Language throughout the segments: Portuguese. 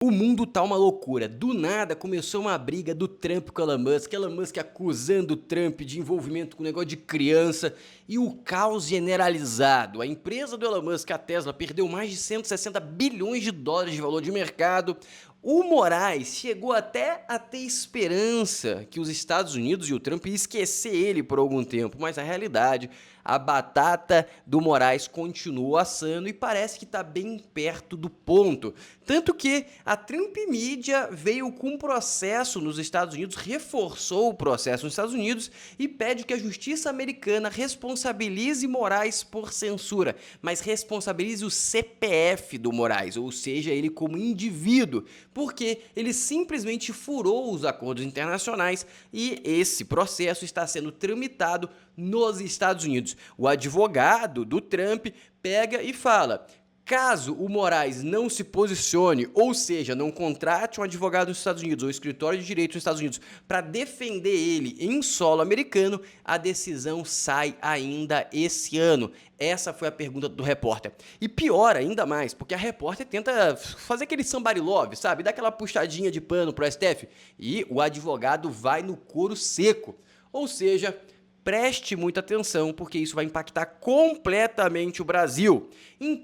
O mundo tá uma loucura. Do nada começou uma briga do Trump com Elon Musk acusando o Trump de envolvimento com negócio de criança e o caos generalizado. A empresa do Elon Musk, a Tesla, perdeu mais de 160 bilhões de dólares de valor de mercado. O Moraes chegou até a ter esperança que os Estados Unidos e o Trump iam esquecer ele por algum tempo, mas a realidade, a batata do Moraes continua assando e parece que está bem perto do ponto. Tanto que a Trump Media veio com um processo nos Estados Unidos, reforçou o processo nos Estados Unidos e pede que a justiça americana responsabilize Moraes por censura, mas responsabilize o CPF do Moraes, ou seja, ele como indivíduo, porque ele simplesmente furou os acordos internacionais e esse processo está sendo tramitado nos Estados Unidos. O advogado do Trump pega e fala: caso o Moraes não se posicione, ou seja, não contrate um advogado nos Estados Unidos ou escritório de direito nos Estados Unidos para defender ele em solo americano, a decisão sai ainda esse ano. Essa foi a pergunta do repórter. E pior ainda mais, porque a repórter tenta fazer aquele somebody love, sabe? Dá aquela puxadinha de pano pro STF e o advogado vai no couro seco. Ou seja, preste muita atenção, porque isso vai impactar completamente o Brasil. Em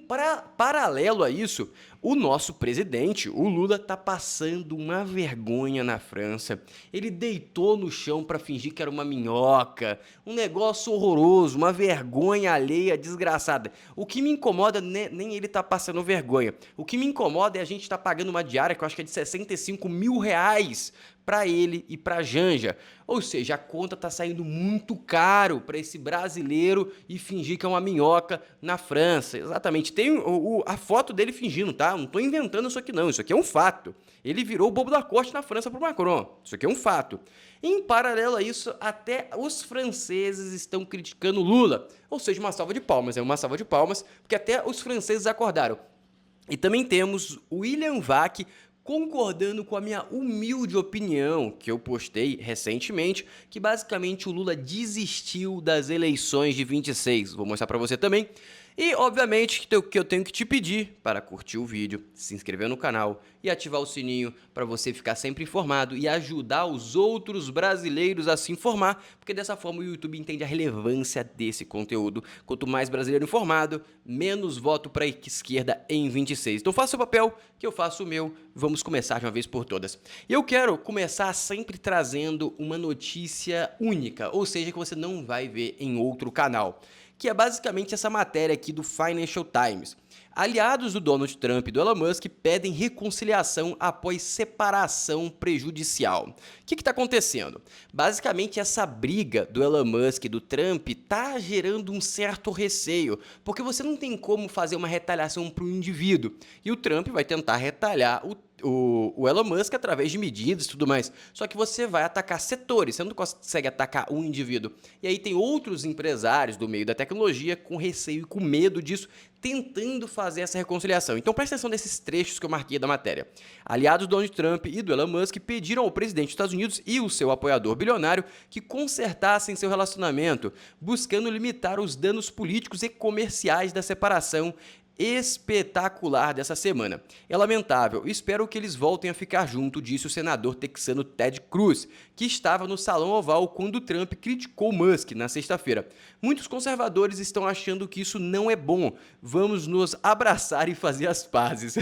paralelo a isso, o nosso presidente, o Lula, está passando uma vergonha na França. Ele deitou no chão para fingir que era uma minhoca, um negócio horroroso, uma vergonha alheia desgraçada. O que me incomoda, nem ele tá passando vergonha. O que me incomoda é a gente estar pagando uma diária, que eu acho que é de 65 mil reais, para ele e para Janja. Ou seja, a conta tá saindo muito caro para esse brasileiro e fingir que é uma minhoca na França. Exatamente, tem a foto dele fingindo, tá? Não tô inventando isso aqui não, isso aqui é um fato. Ele virou o bobo da corte na França pro Macron, isso aqui é um fato. Em paralelo a isso, até os franceses estão criticando Lula. Ou seja, uma salva de palmas, porque até os franceses acordaram. E também temos o William Vac concordando com a minha humilde opinião, que eu postei recentemente, que basicamente o Lula desistiu das eleições de 26. Vou mostrar para você também. E, obviamente, que eu tenho que te pedir para curtir o vídeo, se inscrever no canal e ativar o sininho para você ficar sempre informado e ajudar os outros brasileiros a se informar, porque dessa forma o YouTube entende a relevância desse conteúdo. Quanto mais brasileiro informado, menos voto para a esquerda em 26. Então faça o papel, que eu faço o meu. Vamos começar de uma vez por todas. E eu quero começar sempre trazendo uma notícia única, ou seja, que você não vai ver em outro canal, que é basicamente essa matéria aqui do Financial Times. Aliados do Donald Trump e do Elon Musk pedem reconciliação após separação prejudicial. O que está acontecendo? Basicamente, essa briga do Elon Musk e do Trump está gerando um certo receio, porque você não tem como fazer uma retaliação para o indivíduo, e o Trump vai tentar retalhar o Elon Musk através de medidas e tudo mais. Só que você vai atacar setores, você não consegue atacar um indivíduo. E aí tem outros empresários do meio da tecnologia com receio e com medo disso, tentando fazer essa reconciliação. Então presta atenção nesses trechos que eu marquei da matéria. Aliados do Donald Trump e do Elon Musk pediram ao presidente dos Estados Unidos e o seu apoiador bilionário que consertassem seu relacionamento, buscando limitar os danos políticos e comerciais da separação espetacular dessa semana. É lamentável, espero que eles voltem a ficar junto, disse o senador texano Ted Cruz, que estava no Salão Oval quando Trump criticou Musk na sexta-feira. Muitos conservadores estão achando que isso não é bom, vamos nos abraçar e fazer as pazes.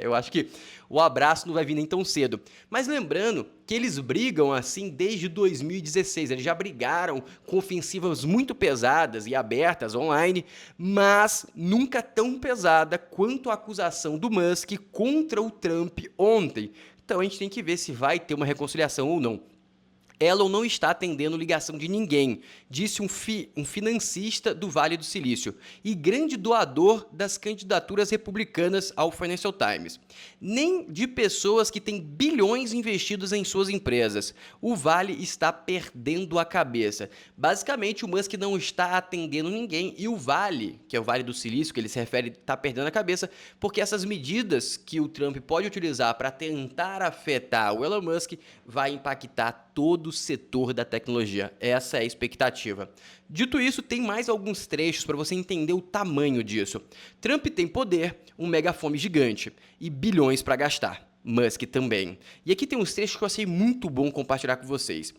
Eu acho que o abraço não vai vir nem tão cedo. Mas lembrando que eles brigam assim desde 2016. Eles já brigaram com ofensivas muito pesadas e abertas online, mas nunca tão pesada quanto a acusação do Musk contra o Trump ontem. Então a gente tem que ver se vai ter uma reconciliação ou não. Elon não está atendendo ligação de ninguém, disse um financista do Vale do Silício e grande doador das candidaturas republicanas ao Financial Times. Nem de pessoas que têm bilhões investidos em suas empresas. O Vale está perdendo a cabeça. Basicamente, o Musk não está atendendo ninguém e o Vale, que é o Vale do Silício, que ele se refere, está perdendo a cabeça, porque essas medidas que o Trump pode utilizar para tentar afetar o Elon Musk vai impactar todo o setor da tecnologia. Essa é a expectativa. Dito isso, tem mais alguns trechos para você entender o tamanho disso. Trump tem poder, um megafone gigante e bilhões para gastar. Musk também. E aqui tem uns trechos que eu achei muito bom compartilhar com vocês.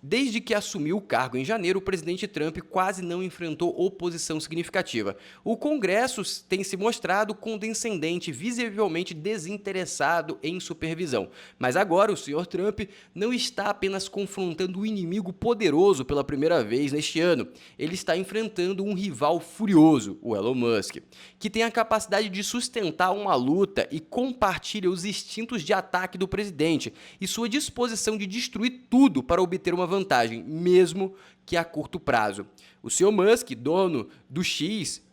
Desde que assumiu o cargo em janeiro, o presidente Trump quase não enfrentou oposição significativa. O Congresso tem se mostrado condescendente, visivelmente desinteressado em supervisão. Mas agora o Sr. Trump não está apenas confrontando um inimigo poderoso pela primeira vez neste ano. Ele está enfrentando um rival furioso, o Elon Musk, que tem a capacidade de sustentar uma luta e compartilha os instintos de ataque do presidente e sua disposição de destruir tudo para obter uma vantagem, mesmo que a curto prazo. O Sr. Musk, dono do X,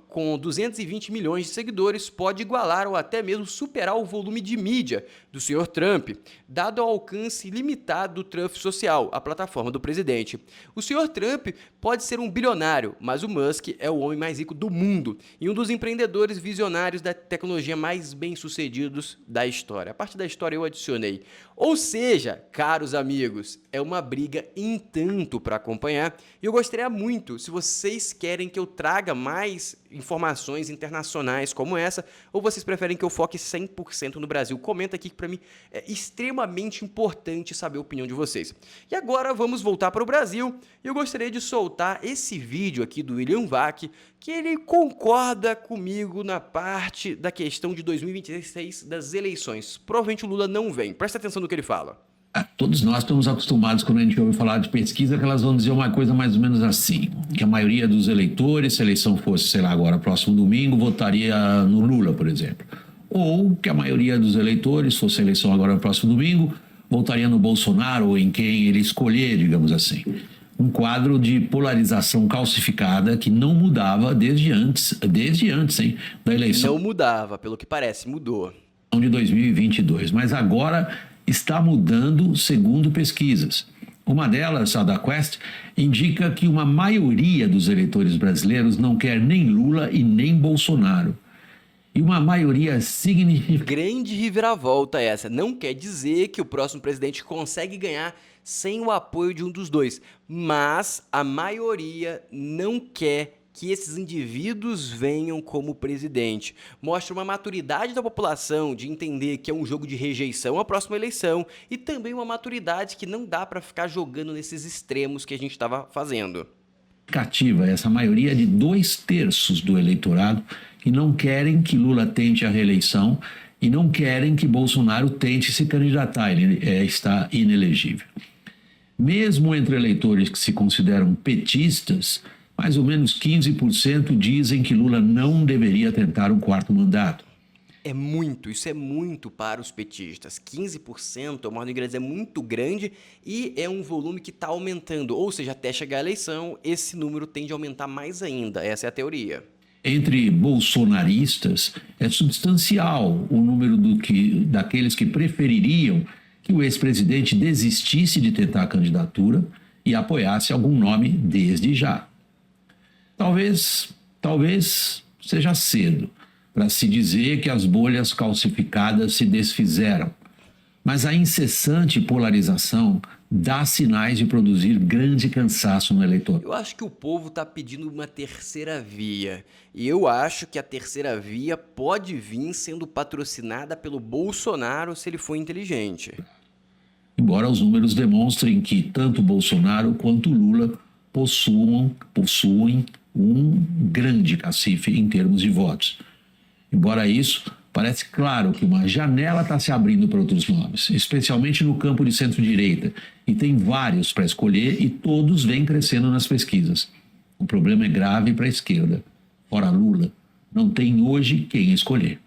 com 220 milhões de seguidores, pode igualar ou até mesmo superar o volume de mídia do Sr. Trump, dado ao alcance limitado do Truth Social, a plataforma do presidente. O Sr. Trump pode ser um bilionário, mas o Musk é o homem mais rico do mundo e um dos empreendedores visionários da tecnologia mais bem-sucedidos da história. A parte da história eu adicionei. Ou seja, caros amigos, é uma briga em tanto para acompanhar e eu gostaria muito, se vocês querem que eu traga mais informações internacionais como essa, ou vocês preferem que eu foque 100% no Brasil? Comenta aqui que para mim é extremamente importante saber a opinião de vocês. E agora vamos voltar para o Brasil e eu gostaria de soltar esse vídeo aqui do William Vac, que ele concorda comigo na parte da questão de 2026 das eleições. Provavelmente o Lula não vem. Presta atenção no que ele fala. Todos nós estamos acostumados, quando a gente ouve falar de pesquisa, que elas vão dizer uma coisa mais ou menos assim, que a maioria dos eleitores, se a eleição fosse, sei lá, agora, próximo domingo, votaria no Lula, por exemplo. Ou que a maioria dos eleitores, se fosse a eleição agora, no próximo domingo, votaria no Bolsonaro ou em quem ele escolher, digamos assim. Um quadro de polarização calcificada que não mudava desde antes, hein, da eleição. Não mudava, pelo que parece, mudou. De 2022, mas agora está mudando segundo pesquisas. Uma delas, a da Quest, indica que uma maioria dos eleitores brasileiros não quer nem Lula e nem Bolsonaro. E uma maioria significativa... Grande reviravolta essa. Não quer dizer que o próximo presidente consegue ganhar sem o apoio de um dos dois, mas a maioria não quer que esses indivíduos venham como presidente. Mostra uma maturidade da população de entender que é um jogo de rejeição à próxima eleição e também uma maturidade que não dá para ficar jogando nesses extremos que a gente estava fazendo. Cativa essa maioria de 2/3 do eleitorado que não querem que Lula tente a reeleição e não querem que Bolsonaro tente se candidatar, ele está inelegível. Mesmo entre eleitores que se consideram petistas, mais ou menos 15% dizem que Lula não deveria tentar um 4º mandato. Isso é muito para os petistas. 15%, a modo inglês, é muito grande e é um volume que está aumentando. Ou seja, até chegar a eleição, esse número tende a aumentar mais ainda. Essa é a teoria. Entre bolsonaristas, é substancial o número daqueles que prefeririam que o ex-presidente desistisse de tentar a candidatura e apoiasse algum nome desde já. Talvez seja cedo para se dizer que as bolhas calcificadas se desfizeram, mas a incessante polarização dá sinais de produzir grande cansaço no eleitor. Eu acho que o povo está pedindo uma terceira via, e eu acho que a terceira via pode vir sendo patrocinada pelo Bolsonaro se ele for inteligente. Embora os números demonstrem que tanto Bolsonaro quanto Lula possuem um grande cacife em termos de votos. Embora isso, parece claro que uma janela está se abrindo para outros nomes, especialmente no campo de centro-direita, e tem vários para escolher e todos vêm crescendo nas pesquisas. O problema é grave para a esquerda. Fora Lula, não tem hoje quem escolher.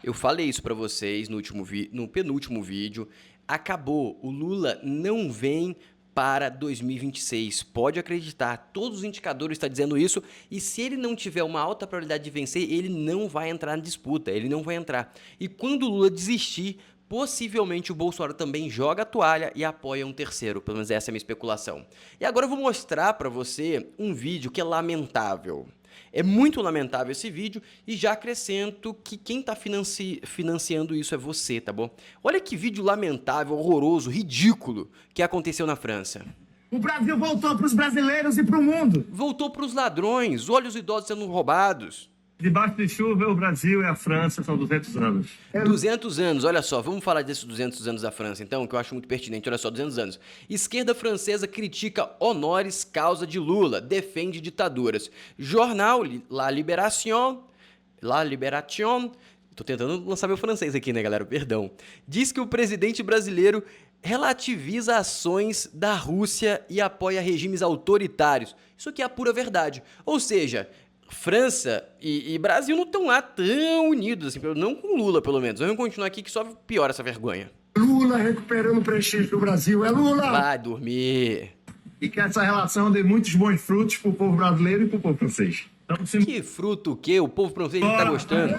Eu falei isso para vocês no penúltimo vídeo. Acabou, o Lula não vem para 2026, pode acreditar, todos os indicadores estão dizendo isso, e se ele não tiver uma alta probabilidade de vencer, ele não vai entrar na disputa, ele não vai entrar. E quando o Lula desistir, possivelmente o Bolsonaro também joga a toalha e apoia um terceiro, pelo menos essa é a minha especulação. E agora eu vou mostrar para você um vídeo que é lamentável. É muito lamentável esse vídeo e já acrescento que quem está financiando isso é você, tá bom? Olha que vídeo lamentável, horroroso, ridículo que aconteceu na França. O Brasil voltou para os brasileiros e para o mundo. Voltou para os ladrões, olha os idosos sendo roubados. Debaixo de chuva, o Brasil e a França são 200 anos. 200 anos, olha só, vamos falar desses 200 anos da França então, que eu acho muito pertinente, olha só, 200 anos. Esquerda francesa critica honoris causa de Lula, defende ditaduras. Jornal La Libération, tô tentando lançar meu francês aqui, né, galera, perdão. Diz que o presidente brasileiro relativiza ações da Rússia e apoia regimes autoritários. Isso aqui é a pura verdade. Ou seja, França e Brasil não estão lá tão unidos, assim, não com Lula, pelo menos. Vamos continuar aqui que só piora essa vergonha. Lula recuperando o prestígio do Brasil. É Lula! Vai dormir. E que essa relação dê muitos bons frutos pro povo brasileiro e pro povo francês. Então, Que fruto o quê? O povo francês não tá gostando?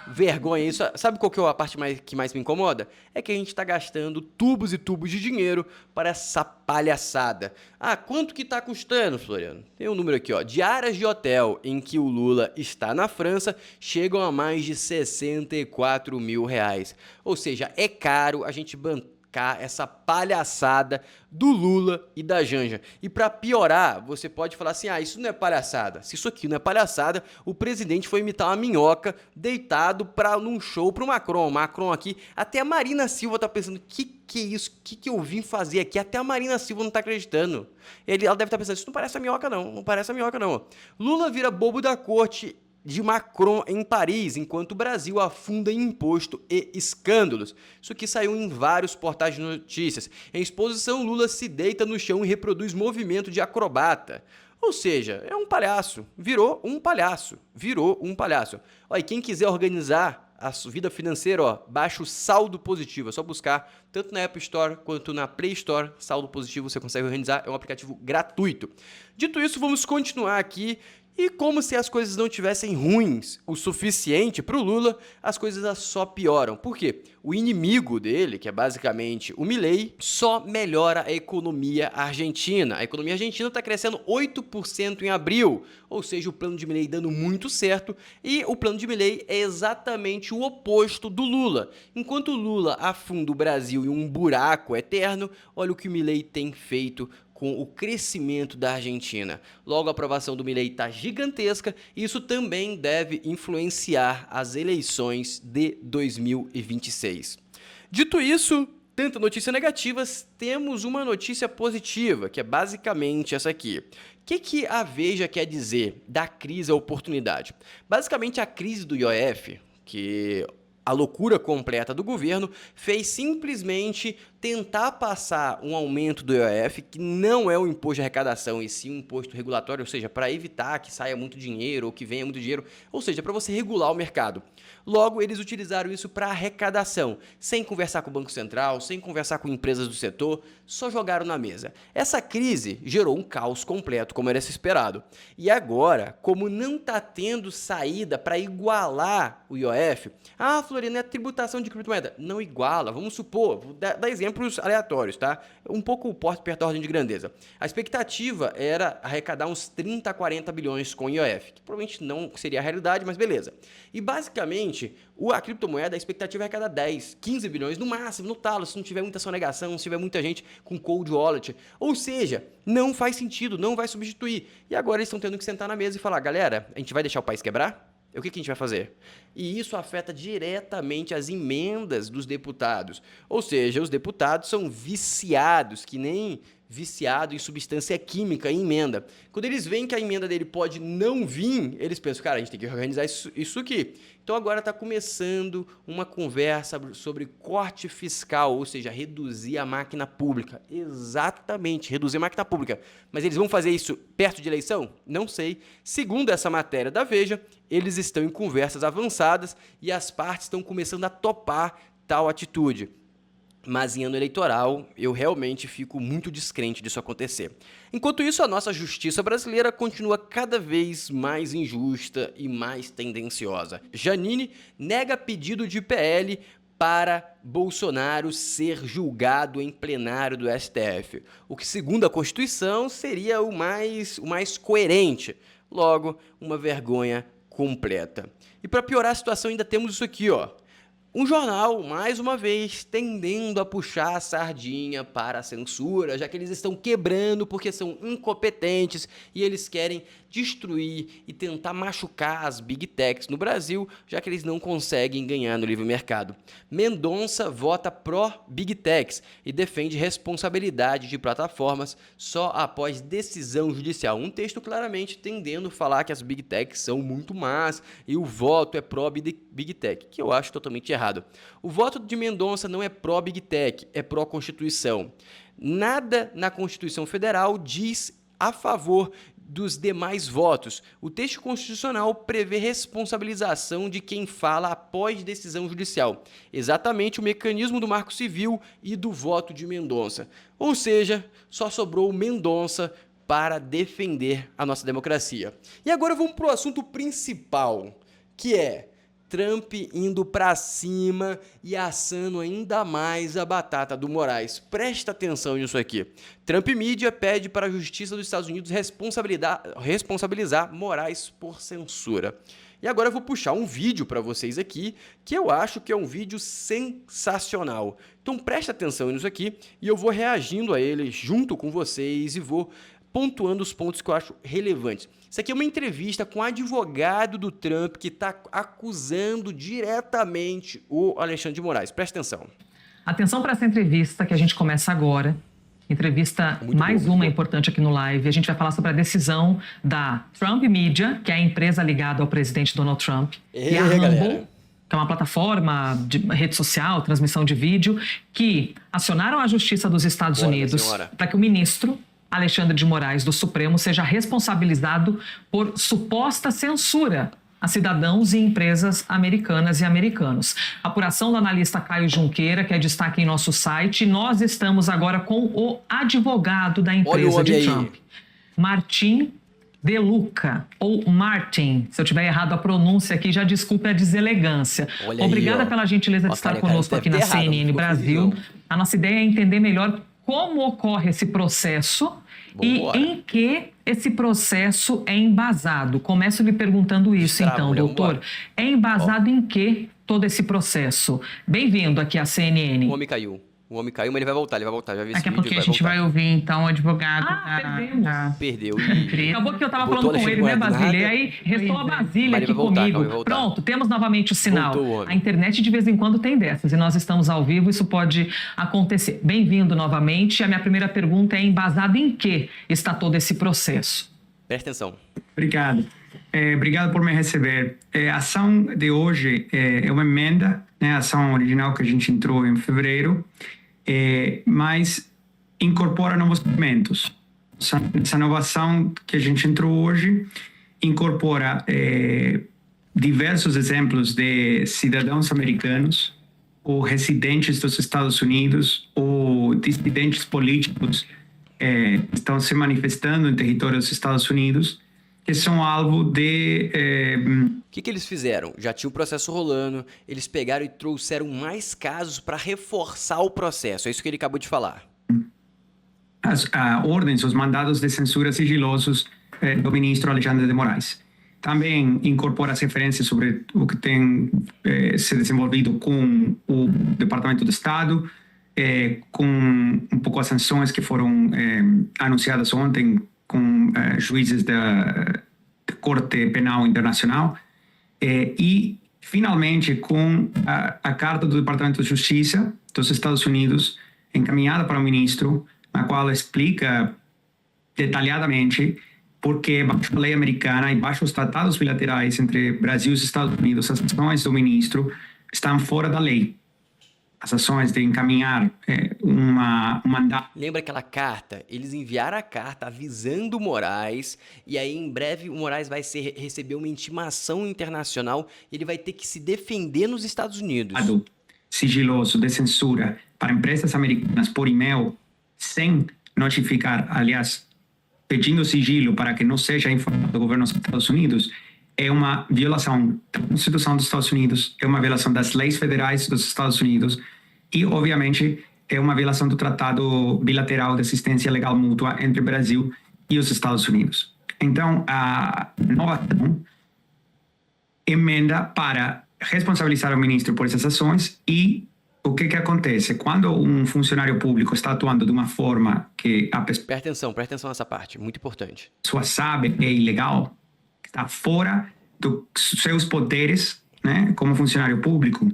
Vergonha isso. Sabe qual que é a parte que mais me incomoda? É que a gente tá gastando tubos e tubos de dinheiro para essa palhaçada. Ah, quanto que tá custando, Floriano? Tem um número aqui, ó. Diárias de hotel em que o Lula está na França chegam a mais de 64 mil reais. Ou seja, é caro a gente bancar essa palhaçada do Lula e da Janja. E para piorar, você pode falar assim, isso não é palhaçada. Se isso aqui não é palhaçada, o presidente foi imitar uma minhoca deitado num show pro Macron. O Macron aqui, até a Marina Silva tá pensando, que é isso? Que eu vim fazer aqui? Até a Marina Silva não tá acreditando. Ela deve estar pensando, isso não parece a minhoca não, não parece a minhoca não. Lula vira bobo da corte de Macron em Paris, enquanto o Brasil afunda em imposto e escândalos. Isso aqui saiu em vários portais de notícias. Em exposição, Lula se deita no chão e reproduz movimento de acrobata. Ou seja, é um palhaço. Virou um palhaço. Virou um palhaço. Ó, e quem quiser organizar a sua vida financeira, ó, baixa o Saldo Positivo. É só buscar tanto na App Store quanto na Play Store. Saldo Positivo você consegue organizar. É um aplicativo gratuito. Dito isso, vamos continuar aqui. E como se as coisas não tivessem ruins o suficiente para o Lula, as coisas só pioram. Por quê? O inimigo dele, que é basicamente o Milei, só melhora a economia argentina. A economia argentina está crescendo 8% em abril, ou seja, o plano de Milei dando muito certo, e o plano de Milei é exatamente o oposto do Lula. Enquanto o Lula afunda o Brasil em um buraco eterno, olha o que o Milei tem feito com o crescimento da Argentina. Logo, a aprovação do Milei está gigantesca e isso também deve influenciar as eleições de 2026. Dito isso, tanta notícia negativas, temos uma notícia positiva, que é basicamente essa aqui. O que a Veja quer dizer da crise à oportunidade? Basicamente, a crise do IOF, que a loucura completa do governo, fez simplesmente tentar passar um aumento do IOF, que não é um imposto de arrecadação, e sim um imposto regulatório, ou seja, para evitar que saia muito dinheiro ou que venha muito dinheiro, ou seja, para você regular o mercado. Logo, eles utilizaram isso para arrecadação, sem conversar com o Banco Central, sem conversar com empresas do setor, só jogaram na mesa. Essa crise gerou um caos completo, como era esperado. E agora, como não está tendo saída para igualar o IOF, Floriano, é tributação de criptomoeda. Não iguala, vamos supor, vou dar exemplos aleatórios, tá? Um pouco perto da ordem de grandeza. A expectativa era arrecadar uns 30 a 40 bilhões com IOF, que provavelmente não seria a realidade, mas beleza. E basicamente, a criptomoeda, a expectativa é arrecadar 10, 15 bilhões no máximo, no talo, se não tiver muita sonegação, se tiver muita gente com cold wallet. Ou seja, não faz sentido, não vai substituir. E agora eles estão tendo que sentar na mesa e falar, galera, a gente vai deixar o país quebrar? O que a gente vai fazer? E isso afeta diretamente as emendas dos deputados. Ou seja, os deputados são viciados, que nem viciado em substância química em emenda. Quando eles veem que a emenda dele pode não vir, eles pensam, cara, a gente tem que organizar isso aqui. Então agora está começando uma conversa sobre corte fiscal, ou seja, reduzir a máquina pública. Exatamente, reduzir a máquina pública. Mas eles vão fazer isso perto de eleição? Não sei. Segundo essa matéria da Veja, eles estão em conversas avançadas e as partes estão começando a topar tal atitude. Mas em ano eleitoral, eu realmente fico muito descrente disso acontecer. Enquanto isso, a nossa justiça brasileira continua cada vez mais injusta e mais tendenciosa. Janine nega pedido de PL para Bolsonaro ser julgado em plenário do STF, o que, segundo a Constituição, seria o mais coerente. Logo, uma vergonha completa. E para piorar a situação, ainda temos isso aqui, ó. Um jornal, mais uma vez, tendendo a puxar a sardinha para a censura, já que eles estão quebrando porque são incompetentes e eles querem destruir e tentar machucar as Big Techs no Brasil, já que eles não conseguem ganhar no livre mercado. Mendonça vota pró-Big Techs e defende responsabilidade de plataformas só após decisão judicial. Um texto claramente tendendo a falar que as Big Techs são muito más e o voto é pró-Big Tech, que eu acho totalmente errado. O voto de Mendonça não é pró-Big Tech, é pró-Constituição. Nada na Constituição Federal diz a favor dos demais votos. O texto constitucional prevê responsabilização de quem fala após decisão judicial, exatamente o mecanismo do Marco Civil e do voto de Mendonça. Ou seja, só sobrou Mendonça para defender a nossa democracia. E agora vamos para o assunto principal, que é Trump indo para cima e assando ainda mais a batata do Moraes. Presta atenção nisso aqui. Trump Media pede para a Justiça dos Estados Unidos responsabilizar Moraes por censura. E agora eu vou puxar um vídeo para vocês aqui, que eu acho que é um vídeo sensacional. Então presta atenção nisso aqui e eu vou reagindo a ele junto com vocês e vou pontuando os pontos que eu acho relevantes. Isso aqui é uma entrevista com o advogado do Trump que está acusando diretamente o Alexandre de Moraes. Presta atenção. Atenção para essa entrevista que a gente começa agora. Entrevista uma importante aqui no live. A gente vai falar sobre a decisão da Trump Media, que é a empresa ligada ao presidente Donald Trump, e a Rumble, que é uma plataforma de rede social, transmissão de vídeo, que acionaram a Justiça dos Estados Unidos para que o ministro Alexandre de Moraes, do Supremo, seja responsabilizado por suposta censura a cidadãos e empresas americanas e americanos. Apuração do analista Caio Junqueira, que é destaque em nosso site. Nós estamos agora com o advogado da empresa de Trump, Martin De Luca, ou Martin. Se eu tiver errado a pronúncia aqui, já desculpe a deselegância. Obrigada pela gentileza de estar conosco aqui na CNN Brasil. A nossa ideia é entender melhor como ocorre esse processo e em que esse processo é embasado. Começo lhe perguntando isso, então, doutor. É embasado em que todo esse processo? Bem-vindo aqui à CNN. O homem caiu. O homem caiu, mas ele vai voltar. Já vi esse Daqui a pouquinho a gente vai ouvir, então, o advogado. Perdeu. Acabou que eu estava falando com ele, né, Basília? E aí restou a Basília aqui comigo. Pronto, temos novamente o sinal. A internet de vez em quando tem dessas e nós estamos ao vivo, isso pode acontecer. Bem-vindo novamente. A minha primeira pergunta é embasada em que está todo esse processo? Presta atenção. Obrigado. Obrigado por me receber. A ação de hoje é uma emenda, né, a ação original que a gente entrou em fevereiro, mas incorpora novos elementos. Essa nova ação que a gente entrou hoje incorpora diversos exemplos de cidadãos americanos ou residentes dos Estados Unidos ou dissidentes políticos que estão se manifestando em território dos Estados Unidos, que são alvo de... O que eles fizeram? Já tinha o processo rolando, eles pegaram e trouxeram mais casos para reforçar o processo. É isso que ele acabou de falar. As ordens, os mandados de censura sigilosos do ministro Alexandre de Moraes. Também incorpora as referências sobre o que tem se desenvolvido com o Departamento do Estado, com um pouco as sanções que foram anunciadas ontem com juízes da Corte Penal Internacional e, finalmente, com a carta do Departamento de Justiça dos Estados Unidos encaminhada para o ministro, na qual explica detalhadamente por que, baixo a lei americana e baixo os tratados bilaterais entre Brasil e os Estados Unidos, as ações do ministro estão fora da lei. As ações de encaminhar um mandato. Lembra aquela carta? Eles enviaram a carta avisando o Moraes e aí em breve o Moraes vai receber uma intimação internacional e ele vai ter que se defender nos Estados Unidos. Sigiloso de censura para empresas americanas por e-mail sem notificar, aliás, pedindo sigilo para que não seja informado do governo dos Estados Unidos, é uma violação da Constituição dos Estados Unidos, é uma violação das leis federais dos Estados Unidos e, obviamente, é uma violação do Tratado Bilateral de Assistência Legal Mútua entre o Brasil e os Estados Unidos. Então, a nova ação emenda para responsabilizar o ministro por essas ações. E o que acontece? Quando um funcionário público está atuando de uma forma que a pessoa... Presta atenção nessa parte, muito importante. Sabe que é ilegal, que está fora dos seus poderes, né, como funcionário público.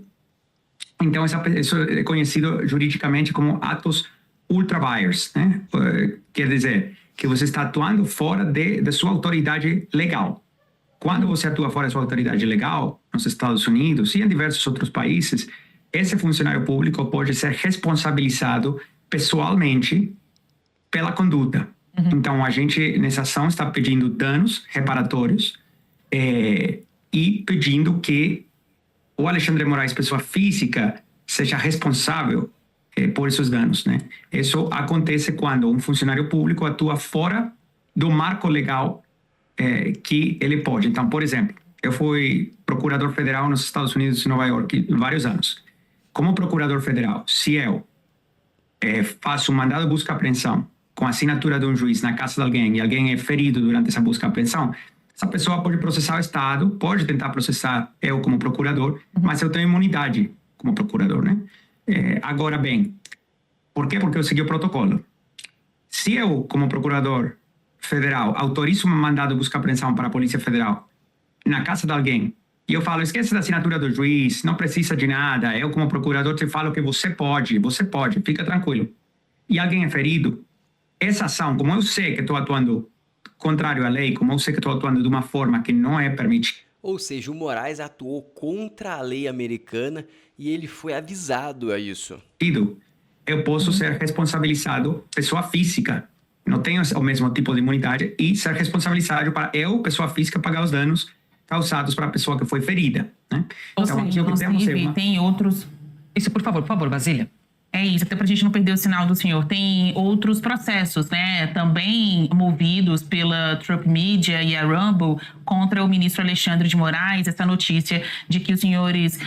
Então, isso é conhecido juridicamente como atos ultra vires, né? Quer dizer que você está atuando fora da sua autoridade legal. Quando você atua fora da sua autoridade legal, nos Estados Unidos e em diversos outros países, esse funcionário público pode ser responsabilizado pessoalmente pela conduta. Então, a gente, nessa ação, está pedindo danos reparatórios e pedindo que o Alexandre de Moraes, pessoa física, seja responsável por esses danos, né? Isso acontece quando um funcionário público atua fora do marco legal que ele pode. Então, por exemplo, eu fui procurador federal nos Estados Unidos e Nova York vários anos. Como procurador federal, se eu faço um mandado de busca e apreensão com a assinatura de um juiz na casa de alguém e alguém é ferido durante essa busca e apreensão, essa pessoa pode processar o Estado, pode tentar processar eu como procurador, mas eu tenho imunidade como procurador, né? Agora bem, por quê? Porque eu segui o protocolo. Se eu, como procurador federal, autorizo um mandado de busca e apreensão para a Polícia Federal na casa de alguém, e eu falo, esquece da assinatura do juiz, não precisa de nada, eu como procurador te falo que você pode, fica tranquilo. E alguém é ferido, essa ação, como eu sei que estou atuando contrário à lei, como eu sei que estou atuando de uma forma que não é permitida. Ou seja, o Moraes atuou contra a lei americana e ele foi avisado a isso. Eu posso ser responsabilizado, pessoa física, não tenho o mesmo tipo de imunidade, e ser responsabilizado para eu, pessoa física, pagar os danos causados para a pessoa que foi ferida, né? Ou seja, inclusive, tem outros... Isso, por favor, Basília. É isso, até para a gente não perder o sinal do senhor. Tem outros processos, né, também movidos pela Trump Media e a Rumble contra o ministro Alexandre de Moraes. Essa notícia de que os senhores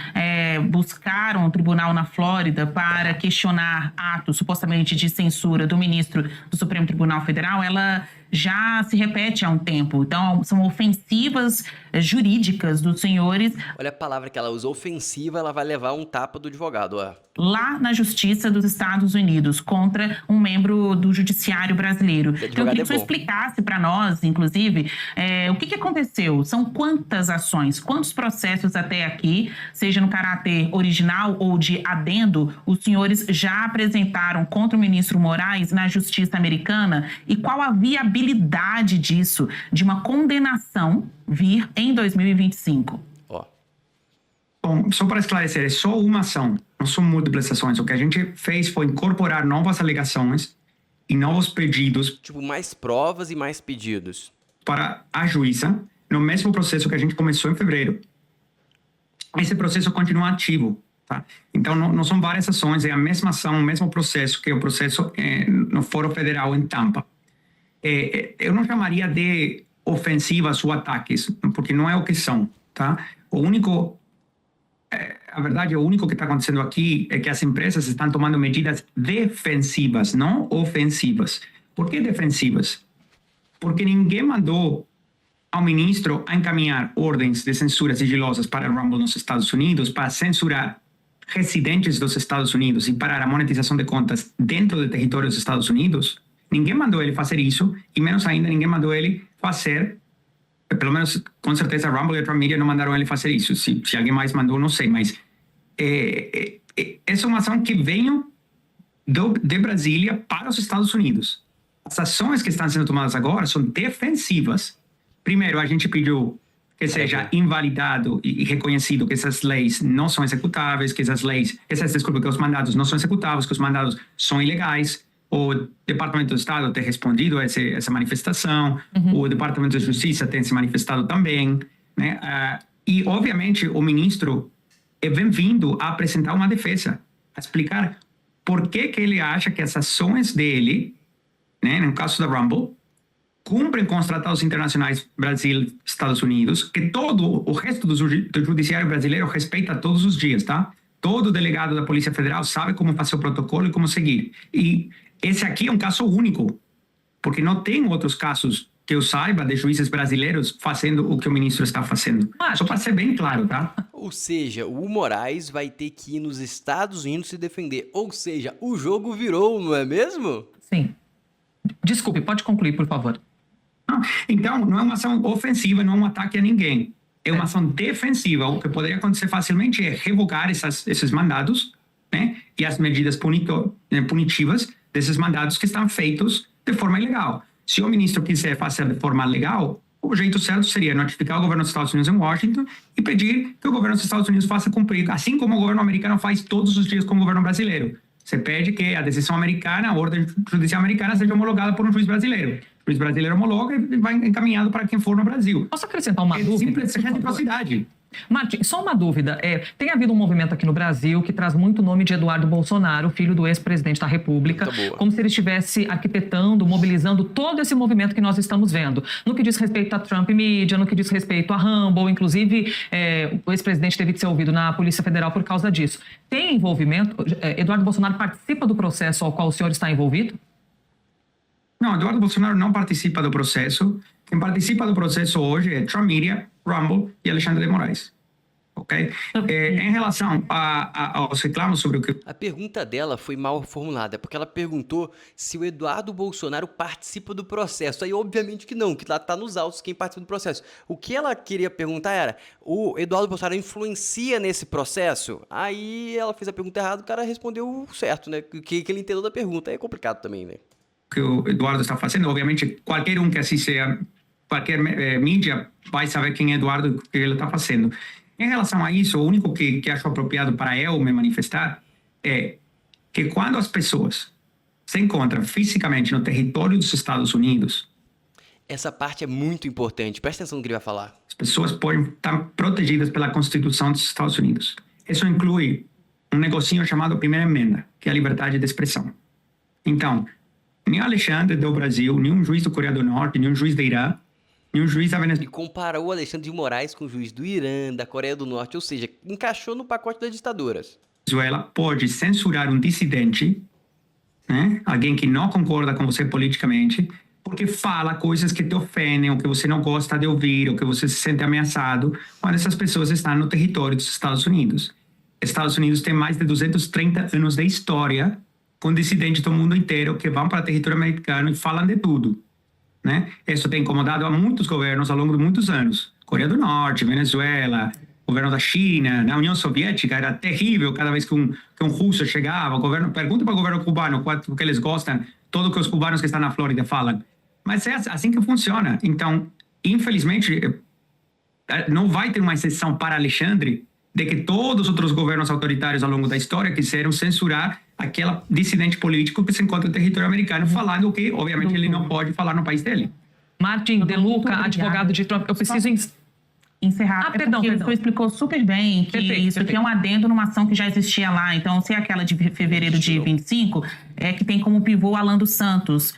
buscaram o tribunal na Flórida para questionar atos supostamente de censura do ministro do Supremo Tribunal Federal, ela já se repete há um tempo. Então, são ofensivas jurídicas dos senhores. Olha a palavra que ela usa, ofensiva, ela vai levar um tapa do advogado, ó. Lá na Justiça dos Estados Unidos, contra um membro do Judiciário brasileiro. Então, eu queria que você explicasse para nós, inclusive, o que aconteceu? São quantas ações, quantos processos até aqui, seja no caráter original ou de adendo, os senhores já apresentaram contra o ministro Moraes na Justiça americana? E qual a viabilidade disso, de uma condenação vir em 2025? Bom, só para esclarecer, é só uma ação, não são múltiplas ações. O que a gente fez foi incorporar novas alegações e novos pedidos. Tipo, mais provas e mais pedidos. Para a juíza, no mesmo processo que a gente começou em fevereiro. Esse processo continua ativo, tá? Então, não são várias ações, é a mesma ação, o mesmo processo, que é o processo no Fórum Federal em Tampa. Eu não chamaria de ofensivas ou ataques, porque não é o que são, tá? A verdade, o único que está acontecendo aqui é que as empresas estão tomando medidas defensivas, não ofensivas. Por que defensivas? Porque ninguém mandou ao ministro a encaminhar ordens de censura sigilosas para a Rumble nos Estados Unidos, para censurar residentes dos Estados Unidos e parar a monetização de contas dentro do território dos Estados Unidos. Ninguém mandou ele fazer isso, e menos ainda ninguém mandou ele fazer, pelo menos com certeza a Rumble e a Trump Media não mandaram ele fazer isso. Se alguém mais mandou, não sei, mas essa é uma ação que veio de Brasília para os Estados Unidos. As ações que estão sendo tomadas agora são defensivas. Primeiro, a gente pediu que seja invalidado e reconhecido que essas leis não são executáveis, que que os mandados não são executáveis, que os mandados são ilegais. O Departamento do Estado tem respondido a essa manifestação, o Departamento de Justiça tem se manifestado também, né? E, obviamente, o ministro é bem-vindo a apresentar uma defesa, a explicar por que ele acha que as ações dele, né, no caso da Rumble, cumprem com os tratados internacionais Brasil, Estados Unidos, que todo o resto do judiciário brasileiro respeita todos os dias, tá? Todo delegado da Polícia Federal sabe como fazer o protocolo e como seguir. E esse aqui é um caso único, porque não tem outros casos que eu saiba, de juízes brasileiros fazendo o que o ministro está fazendo. Só para ser bem claro, tá? Ou seja, o Moraes vai ter que ir nos Estados Unidos se defender. Ou seja, o jogo virou, não é mesmo? Sim. Desculpe, pode concluir, por favor. Então, não é uma ação ofensiva, não é um ataque a ninguém. É uma ação defensiva. O que poderia acontecer facilmente é revogar esses mandados, né? E as medidas punitivas desses mandados que estão feitos de forma ilegal. Se o ministro quiser fazer de forma legal, o jeito certo seria notificar o governo dos Estados Unidos em Washington e pedir que o governo dos Estados Unidos faça cumprir, assim como o governo americano faz todos os dias com o governo brasileiro. Você pede que a decisão americana, a ordem judicial americana, seja homologada por um juiz brasileiro. O juiz brasileiro homologa e vai encaminhado para quem for no Brasil. Posso acrescentar uma dúvida? Simples reciprocidade. Martim, só uma dúvida. Tem havido um movimento aqui no Brasil que traz muito o nome de Eduardo Bolsonaro, filho do ex-presidente da República, como se ele estivesse arquitetando, mobilizando todo esse movimento que nós estamos vendo. No que diz respeito a Trump Media, no que diz respeito a Rumble, inclusive o ex-presidente teve que ser ouvido na Polícia Federal por causa disso. Tem envolvimento? Eduardo Bolsonaro participa do processo ao qual o senhor está envolvido? Não, Eduardo Bolsonaro não participa do processo. Quem participa do processo hoje é Trump Media, Rumble e Alexandre de Moraes. Ok? Em relação aos reclamos sobre o que... A pergunta dela foi mal formulada, porque ela perguntou se o Eduardo Bolsonaro participa do processo. Aí, obviamente que não, que lá está nos autos quem participa do processo. O que ela queria perguntar era, o Eduardo Bolsonaro influencia nesse processo? Aí ela fez a pergunta errada, o cara respondeu certo, né? Que ele entendeu da pergunta. É complicado também, né? Que o Eduardo está fazendo, obviamente, qualquer um que assista qualquer mídia vai saber quem é Eduardo e o que ele está fazendo. Em relação a isso, o único que acho apropriado para eu me manifestar é que quando as pessoas se encontram fisicamente no território dos Estados Unidos... Essa parte é muito importante. Presta atenção no que ele vai falar. As pessoas podem estar protegidas pela Constituição dos Estados Unidos. Isso inclui um negocinho chamado Primeira Emenda, que é a liberdade de expressão. Então, nem Alexandre do Brasil, nenhum juiz do Coreia do Norte, nenhum juiz do Irã, nenhum juiz da Venezuela. Ele comparou o Alexandre de Moraes com o juiz do Irã, da Coreia do Norte, ou seja, encaixou no pacote das ditaduras. Venezuela pode censurar um dissidente, né? Alguém que não concorda com você politicamente, porque fala coisas que te ofendem, ou que você não gosta de ouvir, ou que você se sente ameaçado, quando essas pessoas estão no território dos Estados Unidos. Estados Unidos tem mais de 230 anos de história com dissidentes do mundo inteiro que vão para o território americano e falam de tudo, né? Isso tem incomodado a muitos governos ao longo de muitos anos. Coreia do Norte, Venezuela, governo da China, na União Soviética era terrível cada vez que um russo chegava. Pergunta para o governo cubano o que eles gostam, tudo que os cubanos que estão na Flórida falam. Mas é assim que funciona. Então, infelizmente, não vai ter uma exceção para Alexandre de que todos os outros governos autoritários ao longo da história quiseram censurar aquele dissidente político que se encontra no território americano falando o que, obviamente, ele não pode falar no país dele. Martim De Luca, advogado de Trump. Eu preciso encerrar. Perdão. Você explicou super bem que isso aqui é um adendo numa ação que já existia lá. Então, se é aquela de fevereiro de 25, é que tem como pivô Alan dos Santos,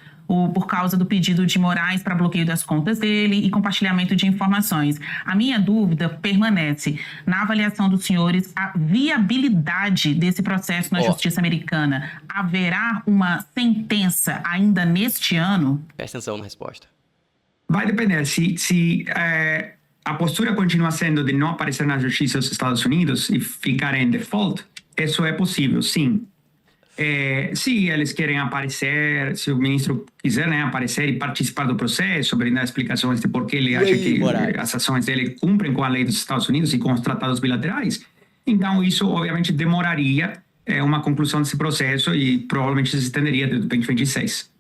por causa do pedido de Moraes para bloqueio das contas dele e compartilhamento de informações. A minha dúvida permanece. Na avaliação dos senhores, a viabilidade desse processo na justiça americana, haverá uma sentença ainda neste ano? Presta atenção na resposta. Vai depender. Se a postura continua sendo de não aparecer na justiça dos Estados Unidos e ficar em default, isso é possível, sim. Se eles querem aparecer, se o ministro quiser, né, aparecer e participar do processo, brindar explicações de por que ele acha que as ações dele cumprem com a lei dos Estados Unidos e com os tratados bilaterais, então isso obviamente demoraria uma conclusão desse processo e provavelmente se estenderia até 2026.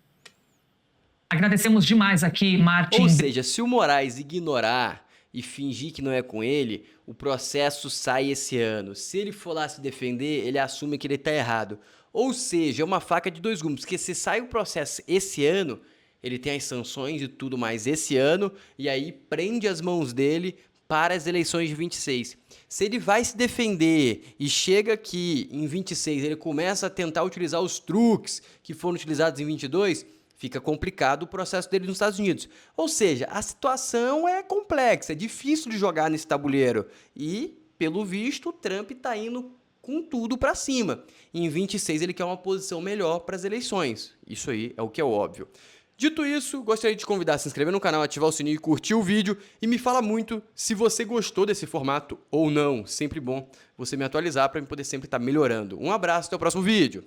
Agradecemos demais aqui, Martim. Ou seja, se o Moraes ignorar e fingir que não é com ele, o processo sai esse ano. Se ele for lá se defender, ele assume que ele está errado. Ou seja, é uma faca de dois gumes, porque se sai o processo esse ano, ele tem as sanções e tudo mais esse ano, e aí prende as mãos dele para as eleições de 26. Se ele vai se defender e chega aqui em 26, ele começa a tentar utilizar os truques que foram utilizados em 22, fica complicado o processo dele nos Estados Unidos. Ou seja, a situação é complexa, é difícil de jogar nesse tabuleiro. E, pelo visto, o Trump está indo com tudo para cima. Em 26 ele quer uma posição melhor para as eleições. Isso aí é o que é óbvio. Dito isso, gostaria de te convidar a se inscrever no canal, ativar o sininho e curtir o vídeo. E me fala muito se você gostou desse formato ou não. Sempre bom você me atualizar para eu poder sempre estar melhorando. Um abraço, até o próximo vídeo.